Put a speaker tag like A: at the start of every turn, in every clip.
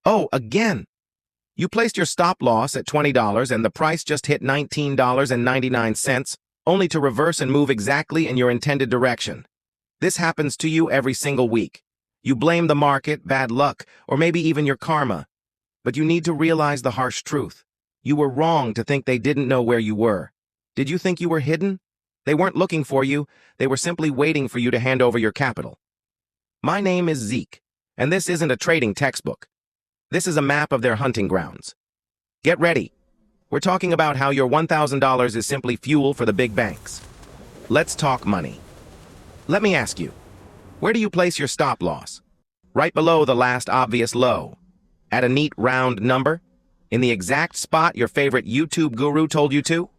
A: Oh, again! You placed your stop loss at $20 and the price just hit $19.99, only to reverse and move exactly in your intended direction. This happens to you every single week. You blame the market, bad luck, or maybe even your karma. But you need to realize the harsh truth. You were wrong to think they didn't know where you were. Did you think you were hidden? They weren't looking for you. They were simply waiting for you to hand over your capital. My name is Zeke, and this isn't a trading textbook. This is a map of their hunting grounds. Get ready. We're talking about how your $1,000 is simply fuel for the big banks. Let's talk money. Let me ask you, where do you place your stop loss? Right below the last obvious low. At a neat round number? In the exact spot your favorite YouTube guru told you to?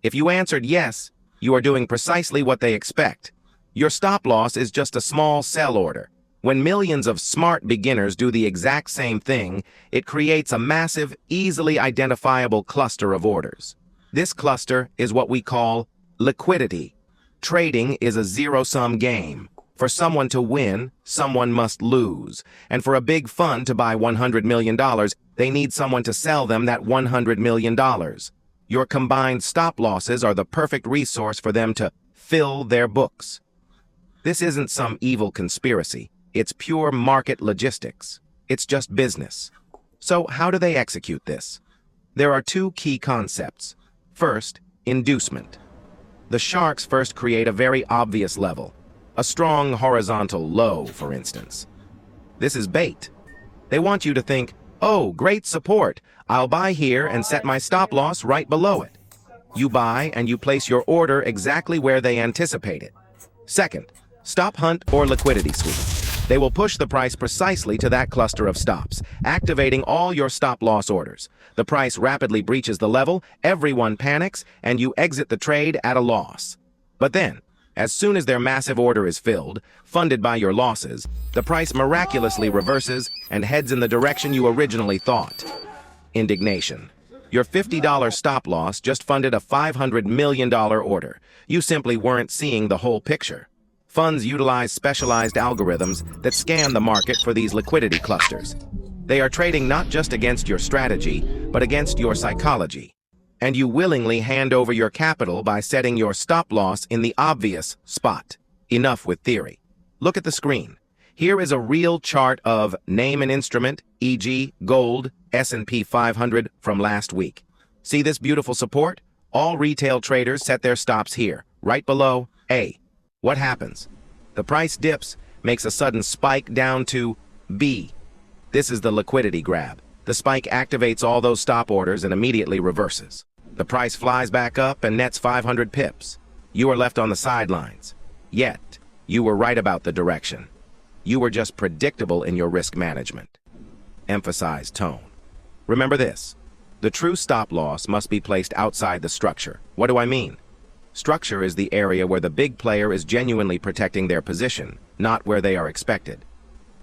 A: If you answered yes, you are doing precisely what they expect. Your stop loss is just a small sell order. When millions of smart beginners do the exact same thing, it creates a massive, easily identifiable cluster of orders. This cluster is what we call liquidity. Trading is a zero-sum game. For someone to win, someone must lose. And for a big fund to buy $100 million, they need someone to sell them that $100 million. Your combined stop losses are the perfect resource for them to fill their books. This isn't some evil conspiracy. It's pure market logistics. It's just business. So how do they execute this? There are two key concepts. First, inducement. The sharks first create a very obvious level. A strong horizontal low, for instance. This is bait. They want you to think, oh, great support. I'll buy here and set my stop loss right below it. You buy and you place your order exactly where they anticipate it. Second, stop hunt or liquidity sweep. They will push the price precisely to that cluster of stops, activating all your stop loss orders. The price rapidly breaches the level, everyone panics, and you exit the trade at a loss. But then, as soon as their massive order is filled, funded by your losses, the price miraculously reverses and heads in the direction you originally thought. Indignation. Your $50 stop loss just funded a $500 million order. You simply weren't seeing the whole picture. Funds utilize specialized algorithms that scan the market for these liquidity clusters. They are trading not just against your strategy, but against your psychology. And you willingly hand over your capital by setting your stop loss in the obvious spot. Enough with theory. Look at the screen. Here is a real chart of name an instrument, e.g. gold, S&P 500 from last week. See this beautiful support? All retail traders set their stops here, right below A. What happens? The price dips, makes a sudden spike down to B. This is the liquidity grab. The spike activates all those stop orders and immediately reverses. The price flies back up and nets 500 pips. You are left on the sidelines. Yet, you were right about the direction. You were just predictable in your risk management. Emphasize tone. Remember this. The true stop loss must be placed outside the structure. What do I mean? Structure is the area where the big player is genuinely protecting their position, not where they are expected.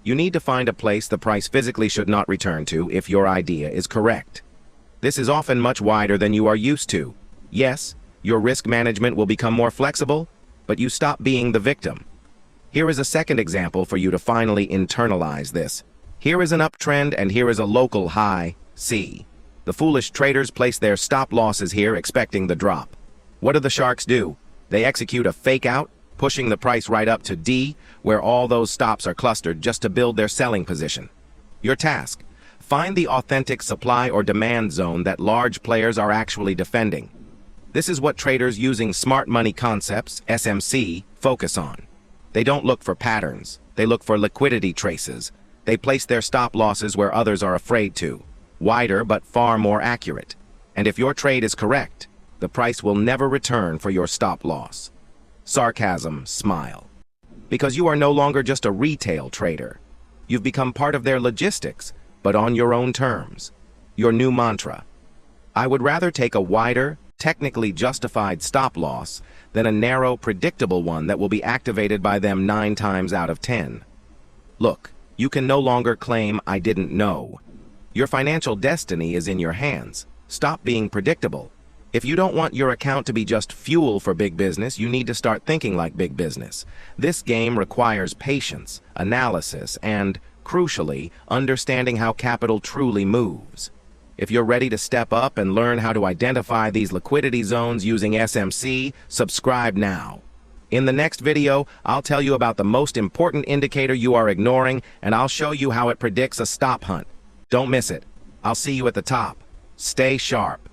A: You need to find a place the price physically should not return to if your idea is correct. This is often much wider than you are used to. Yes, your risk management will become more flexible, but you stop being the victim. Here is a second example for you to finally internalize this. Here is an uptrend and here is a local high, C. The foolish traders place their stop losses here expecting the drop. What do the sharks do? They execute a fake out, pushing the price right up to D, where all those stops are clustered just to build their selling position. Your task: find the authentic supply or demand zone that large players are actually defending. This is what traders using smart money concepts, SMC, focus on. They don't look for patterns. They look for liquidity traces. They place their stop losses where others are afraid to. Wider but far more accurate. And if your trade is correct, the price will never return for your stop loss. Sarcasm, smile. Because you are no longer just a retail trader. You've become part of their logistics, but on your own terms. Your new mantra: I would rather take a wider, technically justified stop loss than a narrow, predictable one that will be activated by them 9 times out of 10. Look, you can no longer claim I didn't know. Your financial destiny is in your hands. Stop being predictable. If you don't want your account to be just fuel for big business, you need to start thinking like big business. This game requires patience, analysis, and crucially, understanding how capital truly moves. If you're ready to step up and learn how to identify these liquidity zones using SMC, subscribe now. In the next video, I'll tell you about the most important indicator you are ignoring, and I'll show you how it predicts a stop hunt. Don't miss it. I'll see you at the top. Stay sharp.